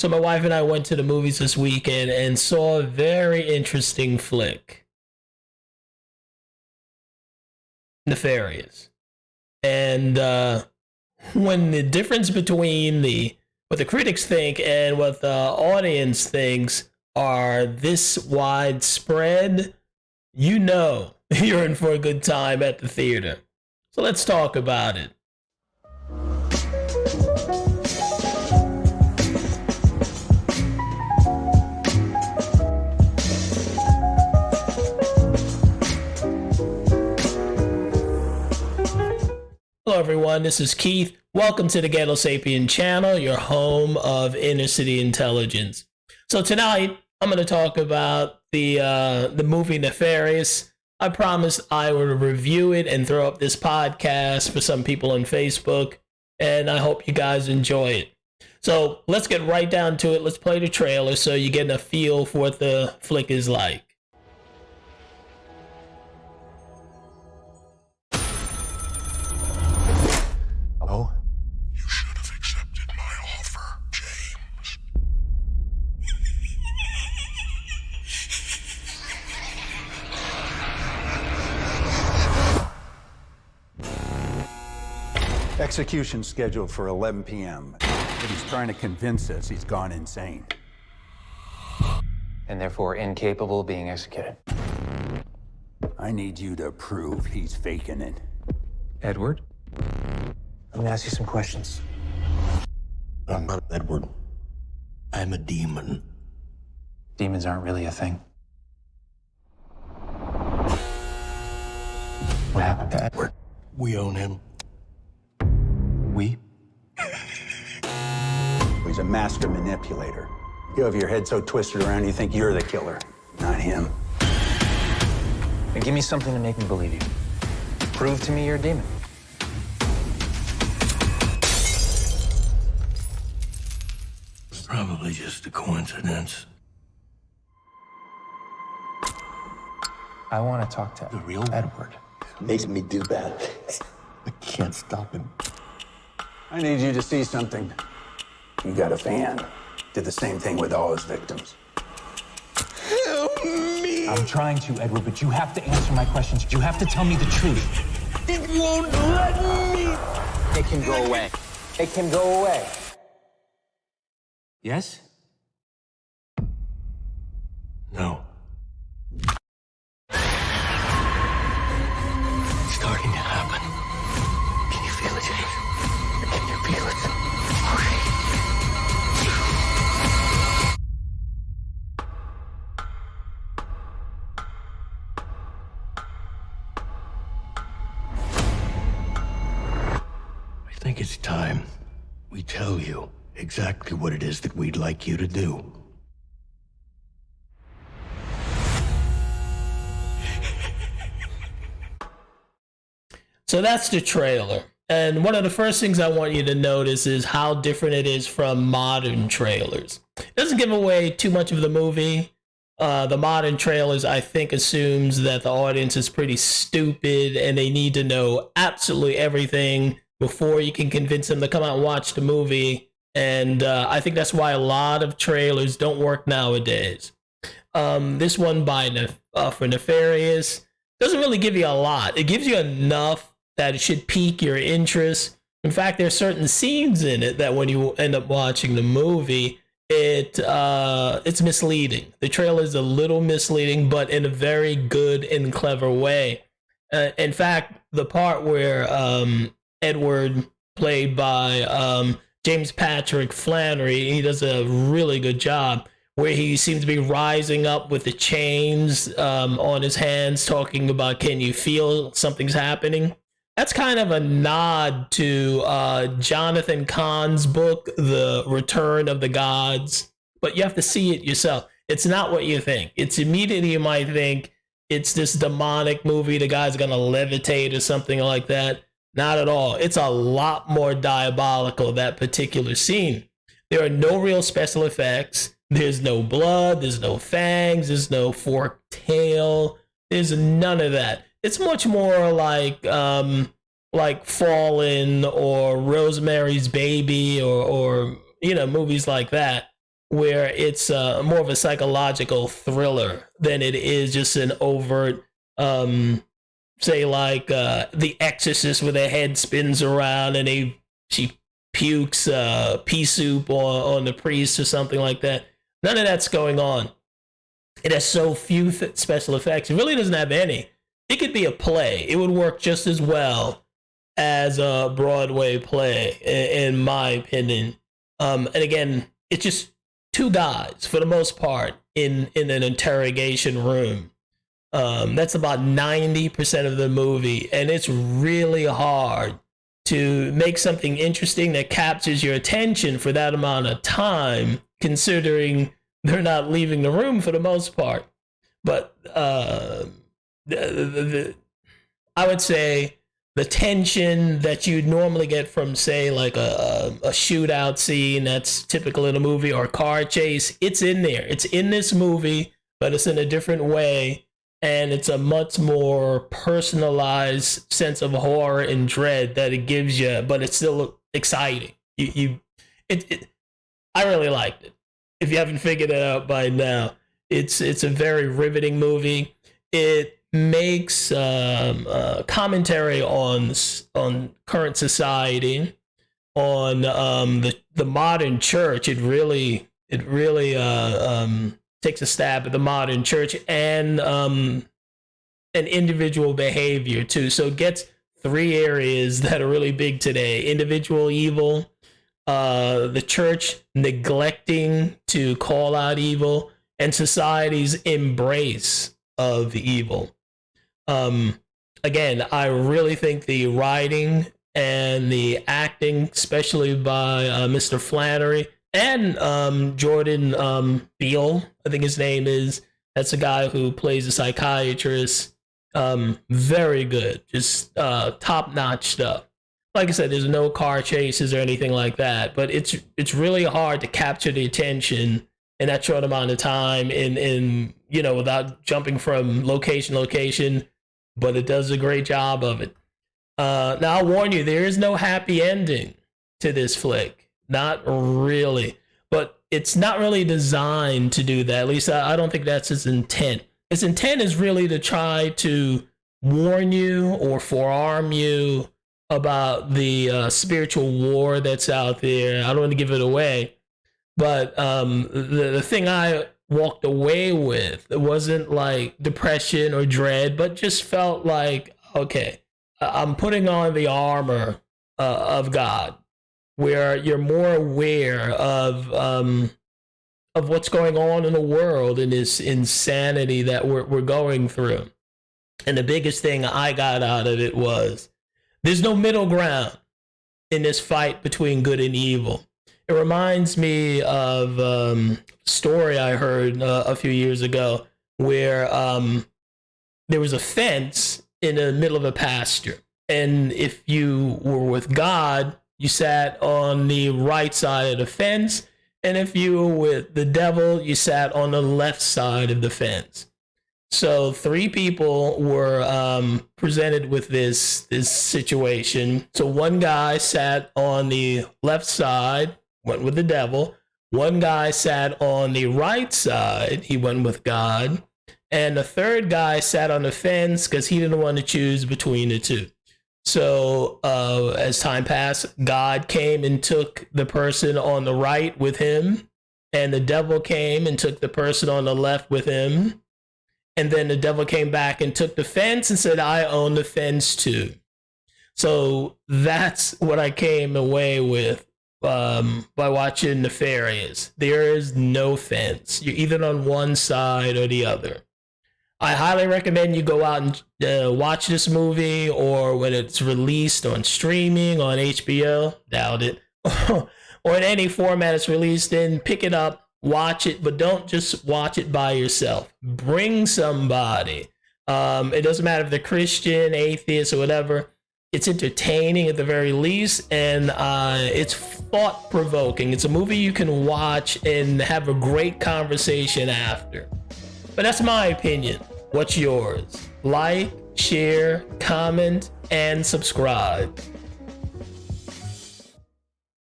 So my wife and I went to the movies this weekend and saw a very interesting flick, Nefarious. And when the difference between what the critics think and what the audience thinks are this widespread, you know you're in for a good time at the theater. So let's talk about it. Hello everyone, this is Keith. Welcome to the Ghetto Sapien channel, your home of inner city intelligence. So tonight, I'm going to talk about the movie Nefarious. I promised I would review it and throw up this podcast for some people on Facebook, and I hope you guys enjoy it. So let's get right down to it. Let's play the trailer so you get a feel for what the flick is like. Hello? You should have accepted my offer, James. Execution scheduled for 11 p.m. But he's trying to convince us he's gone insane. And therefore incapable of being executed. I need you to prove he's faking it. Edward? Let me ask you some questions. I'm not Edward. I'm a demon. Demons aren't really a thing. What happened to Edward? We own him. We? He's a master manipulator. You have your head so twisted around you think you're the killer, not him. Then give me something to make me believe you. Prove to me you're a demon. It's probably just a coincidence. I want to talk to The real Edward. Makes me do bad. I can't stop him. I need you to see something. You got a fan. Did the same thing with all his victims. Help me! I'm trying to, Edward, but you have to answer my questions. You have to tell me the truth. It won't let me! It can go away. It can go away. Yes? No. It's starting to happen. Can you feel it, James? Can you feel it? I think it's time we tell you exactly what it is that we'd like you to do. So that's the trailer. And one of the first things I want you to notice is how different it is from modern trailers. It doesn't give away too much of the movie. The modern trailers, I think, assumes that the audience is pretty stupid and they need to know absolutely everything before you can convince them to come out and watch the movie. And I think that's why a lot of trailers don't work nowadays. This one for Nefarious doesn't really give you a lot. It gives you enough that it should pique your interest. In fact, there are certain scenes in it that when you end up watching the movie, it's misleading. The trailer is a little misleading, but in a very good and clever way. In fact, the part where Edward, played by James Patrick Flannery, he does a really good job, where he seems to be rising up with the chains on his hands, talking about, can you feel something's happening? That's kind of a nod to Jonathan Cahn's book, The Return of the Gods, but you have to see it yourself. It's not what you think. It's immediately you might think it's this demonic movie, the guy's gonna levitate or something like that. Not at all. It's a lot more diabolical, that particular scene. There are no real special effects. There's no blood, there's no fangs, there's no forked tail, there's none of that. It's much more like Fallen or Rosemary's Baby or movies like that. where it's more of a psychological thriller than it is just an overt, say like The Exorcist, where their head spins around and she pukes pea soup on the priest or something like that. None of that's going on. It has so few special effects. It really doesn't have any. It could be a play. It would work just as well as a Broadway play, in my opinion. And again, it's just two guys, for the most part, in an interrogation room. That's about 90% of the movie, and it's really hard to make something interesting that captures your attention for that amount of time, considering they're not leaving the room for the most part. But I would say the tension that you'd normally get from, say, like a shootout scene that's typical in a movie, or a car chase, it's in there. It's in this movie, but it's in a different way. And it's a much more personalized sense of horror and dread that it gives you, but it's still exciting. I really liked it. If you haven't figured it out by now, it's a very riveting movie. It makes commentary on current society, on the modern church. It really takes a stab at the modern church and individual behavior too. So it gets three areas that are really big today: individual evil, the church neglecting to call out evil, and society's embrace of evil. Again, I really think the writing and the acting, especially by Mr. Flannery and Jordan Peele, I think his name is. That's the guy who plays a psychiatrist. Very good, just top-notch stuff. Like I said, there's no car chases or anything like that, but it's really hard to capture the attention in that short amount of time, in without jumping from location to location. But it does a great job of it. Now I'll warn you, there is no happy ending to this flick. Not really. But it's not really designed to do that. At least I don't think that's its intent. Its intent is really to try to warn you or forearm you about the spiritual war that's out there. I don't want to give it away. But the thing I walked away with, it wasn't like depression or dread, but just felt like, okay, I'm putting on the armor of God, where you're more aware of what's going on in the world and this insanity that we're going through. And the biggest thing I got out of it was there's no middle ground in this fight between good and evil. It reminds me of a story I heard a few years ago where there was a fence in the middle of a pasture. And if you were with God, you sat on the right side of the fence. And if you were with the devil, you sat on the left side of the fence. So three people were presented with this situation. So one guy sat on the left side, went with the devil. One guy sat on the right side, he went with God. And the third guy sat on the fence because he didn't want to choose between the two. So as time passed, God came and took the person on the right with him, and the devil came and took the person on the left with him. And then the devil came back and took the fence and said, I own the fence too. So that's what I came away with by watching Nefarious. There is no fence. You're either on one side or the other. I highly recommend you go out and watch this movie, or when it's released on streaming, on HBO, doubt it, or in any format it's released in, pick it up, watch it, but don't just watch it by yourself. Bring somebody. It doesn't matter if they're Christian, atheist, or whatever. It's entertaining at the very least, and it's thought-provoking. It's a movie you can watch and have a great conversation after. But that's my opinion. What's yours? Like, share, comment, and subscribe.